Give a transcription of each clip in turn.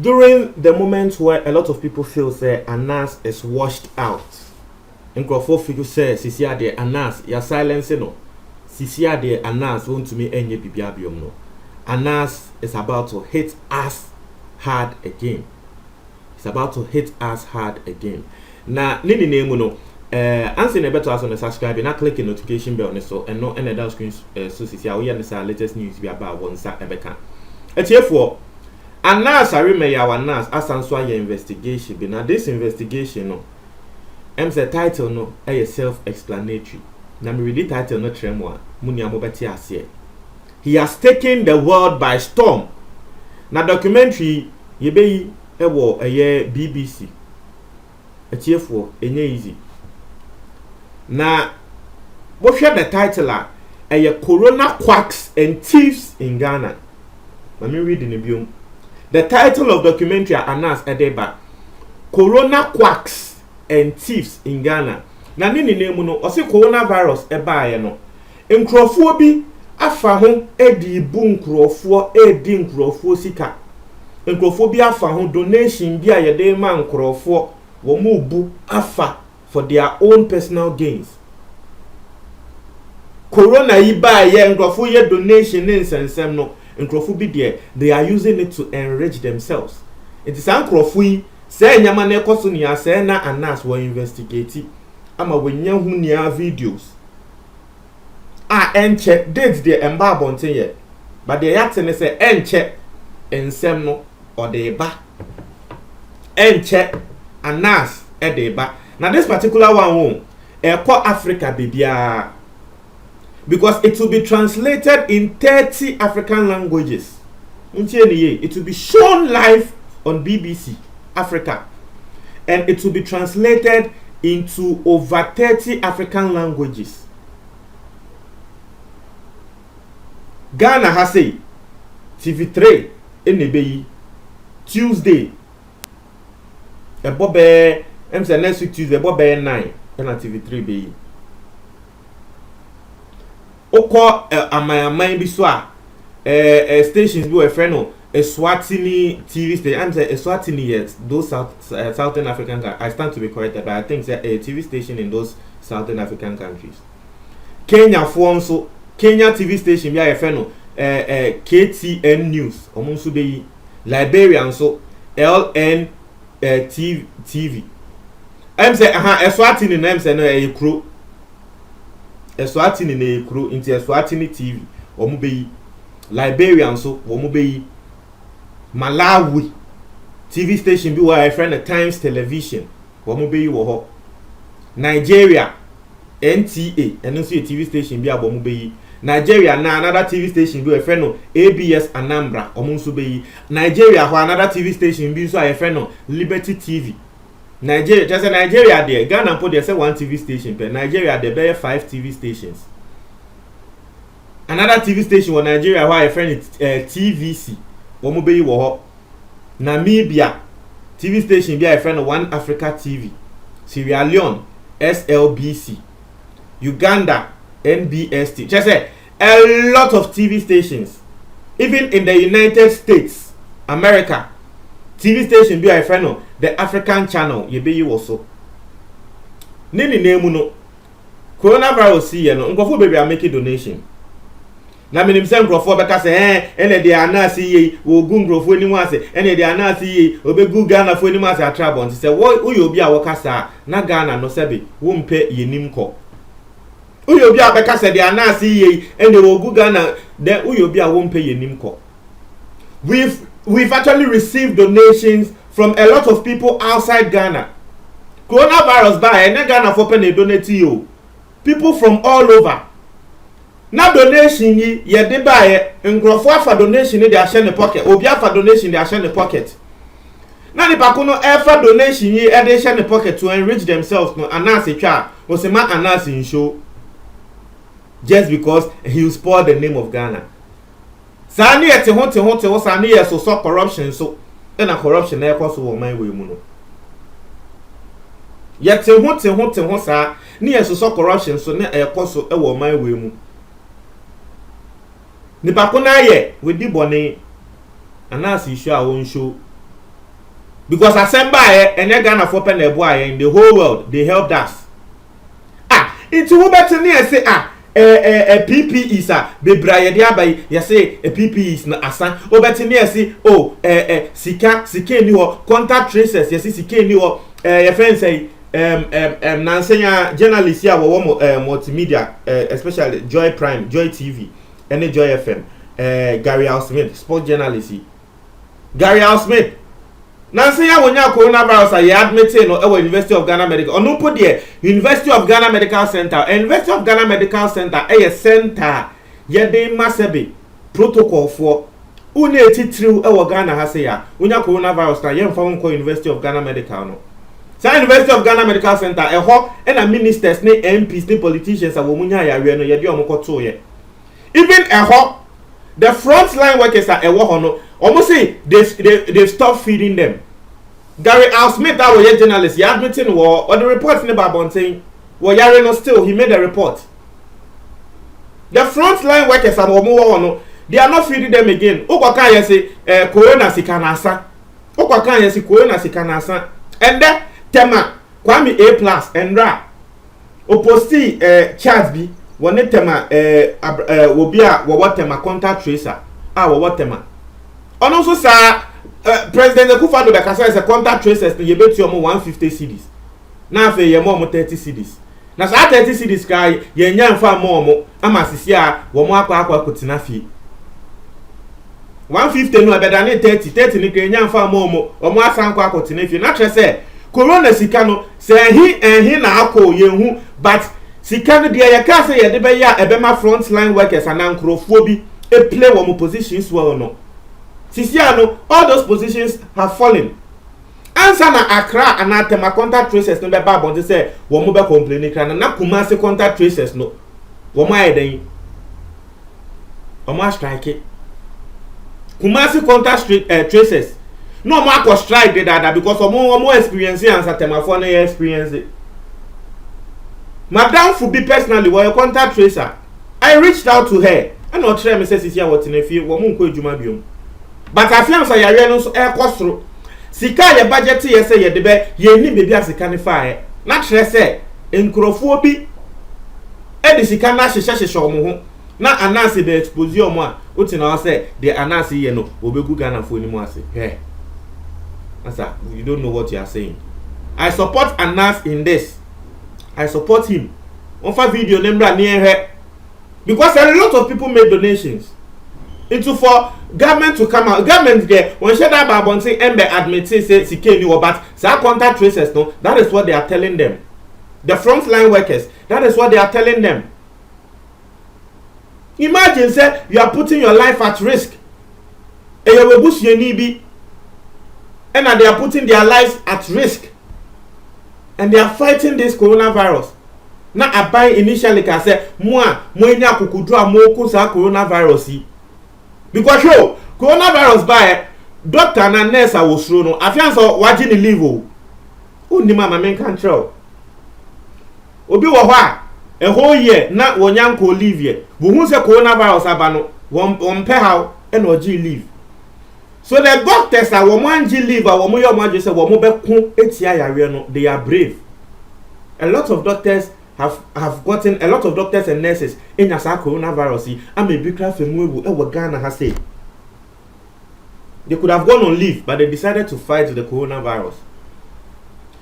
During the moment where a lot of people feel say Anas is washed out, Nkrofo figure say sisi ade Anas ya silence no. Sisi ade Anas want to me enye bibiabiom no. Anas is about to hit us hard again. It's about to hit us hard again. Na nini name no answer na better as on subscribe na click the notification bell so and no any down screen so sisi a we ya latest news bi about one sa ebeka. Etiefo Anas Arimaya Anas asanso aye investigation bi na this investigation no say title no self-explanatory. Na me read the title no tremo a muni amobeti ase. He has taken the world by storm. Na documentary yebeyi ewo BBC. Etiefo enye easy. Na wo hwe the title a Corona Quacks and Thieves in Ghana. Let me read in the biom. The title of documentary Anas Edeba Corona Quacks and Thieves in Ghana. Na nini name no osi coronavirus eba no. Nkrofo bi afa ho edi bu nkrofo edi nkrofo sika. Nkrofo bi afa ho donation bi ayede ma nkrofo wo mu bu afa for their own personal gains. Corona iba ye nkrofo ye donation nsensem no. Nkrofo bi there, they are using it to enrich themselves. It is nkrofo yi say nyama na ekoso ni ase na Anas wo investigate ama wenya hu nia videos enche date the emba bonten ye but the yate ne say enche ensem no odeba enche Anas edeba. Now this particular one eko Africa bibia because it will be translated in 30 African languages. It will be shown live on BBC Africa and it will be translated into over 30 African languages. Ghana has a TV3 in the Tuesday. A bobe next week Tuesday bobe 9 and TV3 be. Oko amayaman bi so a stations bi we friend no Eswatini TV station. I'm say Eswatini yet those Southern African countries. I stand to be corrected, but I think say a TV station in those Southern African countries. Kenya for also Kenya TV station bi a friend no KTN News omo so be Liberia so LN TV. I'm say Eswatini na I'm say no e kro Eswatini na ekro into Eswatini TV omo be Liberian so omo be Malawi TV station bi wa friend the Times Television omo be wo ho Nigeria NTA and so TV station bi abomo be Nigeria na another TV station bi friend no ABS Anambra omo so be Nigeria ho another TV station bi so a friend no Liberty TV. Nigeria, just Nigeria there. Ghana put there say one TV station, but Nigeria there be 5 TV stations. Another TV station in Nigeria where I friend it TVC. Womo be wo Namibia TV station be a friend One Africa TV. Sierra Leone SLBC. Uganda NBST. Just say a lot of TV stations. Even in the United States, America, TV station be a friend the African channel ye be also. Nini name no coronavirus see no nkofo baby are making donation. Na minim say nkofo beka say ene de Anas ye wo gu nkofo ni mu ase ene de Anas ye obegu Ghana fo ni mu ase atrabon say wo ye obi a wo kasa na Ghana no sebe wo mpe yenim ko. Uyo obi a beka say de Anas ye ene wo gu Ghana de uyo obi a wo mpe yenim ko. We've actually received donations from a lot of people outside Ghana. Coronavirus by and Ghana for penny donate you. People from all over. Now donation ye de buy nkrofo for donation they are share the pocket. Obi for donation they are share the pocket. Now the pakuno ever donation ye they share the pocket to enrich themselves no Anas etwa o se ma Anas in show just because he will spoil the name of Ghana. Sani ete ho sani ye so corruption so na corruption na ekoso wo man we mu no. yet te ho saa ne yeso corruption so ne ekoso e wo man we mu ni ba ko na ye we di bone anas issue a won show because asemba enye Ghana for pen ebo in the whole world they helped us into who better near say PPE sir bebraye de abai you say a PPE is na asan o better near say sika ni ho contact tracers you say sika ni ho your friend say nansenya journalist here wo multimedia especially Joy Prime, Joy TV and Joy FM Gary Al Smith sport journalist Gary Al Smith nansenya wonya coronavirus aye admitted no University of Ghana Medical onu po de University of Ghana Medical Center University of Ghana Medical Center center ye dey masebe protocol for une etitiriw wo Ghana ha se ya wonya coronavirus na ye mfa won University of Ghana Medical no sa University of Ghana Medical Center ho na ministers ne MPs ne politicians a wo munya ya we no ye de omokoto ye even ho the frontline workers are no almost say they stop feeding them. Gary Al Smith, that was a journalist, he admitting war or the reports in the Babon saying, well, Yareno still, he made a report. The frontline workers are no, they are not feeding them again. Okwaka say corona sikanasa. Okwaka say corona sikanasa. And then tema Kwame A+ and Ra. Oposti Charles B. One tema wobia wawatema contact tracer wawatema on also sa President Akufo-Addo bekasa is a contact tracers ni yebeti omo 150 cedis na afa ye mo 30 cedis na sa 30 cedis kai ye nya mfa mo ama sisi a wo mo akwa kotina fi 150 no abeda ne 30 ni kai nya mfa mo omo asan kwa kotina fi na trese corona sika no se hi na akọ ye hu but sika no de ya ka se ye de be ya ebema frontline workers anankrofo bi e play one positions well no sisiano all those positions have fallen answer na Accra anatema contact tracers no be ba bon say wo mo be complain kra na Kumasi contact tracers no wo mo ayeden o mo strike Kumasi contact tracers no mo akọ strike dey that because o mo experience answer tema for na experience it. Madam Fubi personally was a contact tracer. I reached out to her. I know try me say sisia what in a few woman ko adwuma biom. But I feel say yare no so e kosoro. Sika ye budget ye say ye de be ye ni bebi asika ne fa na kire say enkrofo bi e de sika na hyehyehye omo ho na anase be expose omo a utina say the anase ye no obegu Ghana fo ni mu ase. Hey. Asa, you don't know what you are saying. I support Anas in this. I support him. On for video nembra near because a lot of people made donations into for government to come out. Government there when share that babon say embe admit say sikeni but sa contact tracers no, that is what they are telling them. The frontline workers, that is what they are telling them. Imagine say you are putting your life at risk. And they are putting their lives at risk. And they are fighting this coronavirus. Na abai initially can say mo nya kukudua mo ko sa coronavirus. Because yo coronavirus by doctor na nurse a wosro no afianso waji ni leave o. Uni mama men control. Obi wo ho a whole year na wonya nko leave ye. Wo hu se coronavirus aba no won pe how and oji leave. So the doctors are womanji leave a womo yo maje say womo be kun etia yare no, they are brave. A lot of doctors have gotten a lot of doctors and nurses in asa coronavirus and maybe craft femwebu e Ghana has say they could have gone on leave but they decided to fight the coronavirus.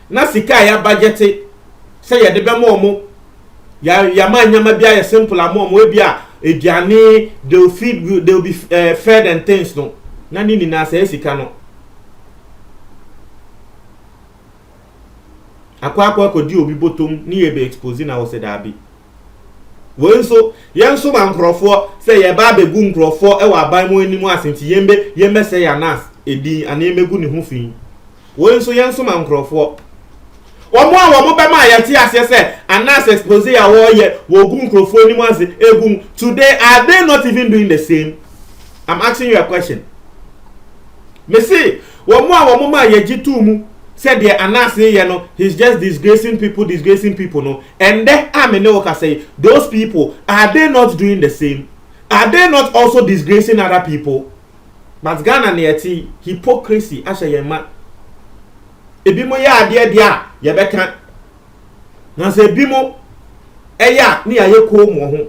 Na sika ya budget say ya de be mo ya manyama bia ya simple amom we bia eduane they will be fed and things no na nini na say sika no akwa ko di obi botom ni ye be expose na wo se da bi wenso yenso ma nkrofo say ye ba begu nkrofo e wa ban mo animu asenti yembe say ya nas edi ana emegu ni ho fin wenso yenso ma nkrofo omo be ma ya ti ase say anas expose ya wo ye wo gu nkrofo animu ase egum today are they not even doing the same? I'm asking you a question. Me say womo ma ye gitu mu said the Anas he's just disgracing people no. And then I say those people, are they not doing the same? Are they not also disgracing other people? But Ghana neati hypocrisy asha yema. Ebimo ya ade dia ye beka. Na se ebimo eya ni aye ko mo ho.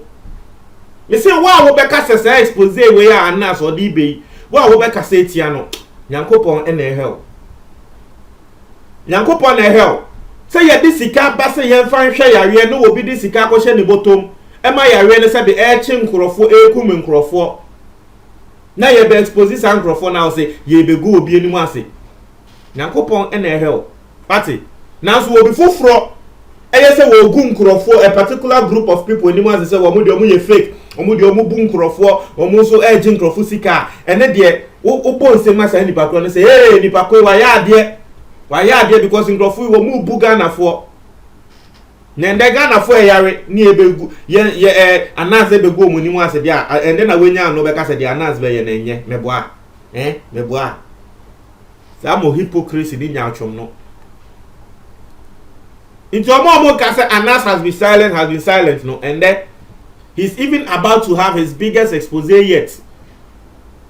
Me say wa wo beka sese expose we ya Anas odi be. Wa wo beka say tia no. Nyankopon ene hell. Nyankopon na hell. Say ye di sika ba say ye fan hwe yare no obi di sika ko hye ne botom. Ema yare ne se be e chi nkrofo ekum nkrofo. Na ye be expose san nkrofo na say ye be go obi enimu ase. Nyankopon ene hell. Party. Na so obi foforo eye se wo gu nkrofo a particular group of people enimu ase say wo mu de omu ye fake. Omu de omu bu nkrofo, omu so e ji nkrofo sika. Ene de wo bon se ma say nipa kro ne say hey nipa ko wa ya de. Why are there because in Grofu will move Bugana for Nendagana for a yare near Begu, Anas Bego when you want to dia, and then I went down no because the Anas Bay and Mebois, Mebois. Some hypocrisy in your chum no. Into a moment, Anas has been silent, no, and then he's even about to have his biggest expose yet.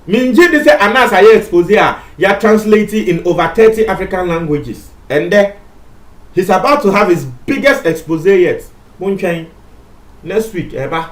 Minji de say Anas aye expose ya translated in over 30 African languages. And he's about to have his biggest expose yet. Next week, eba.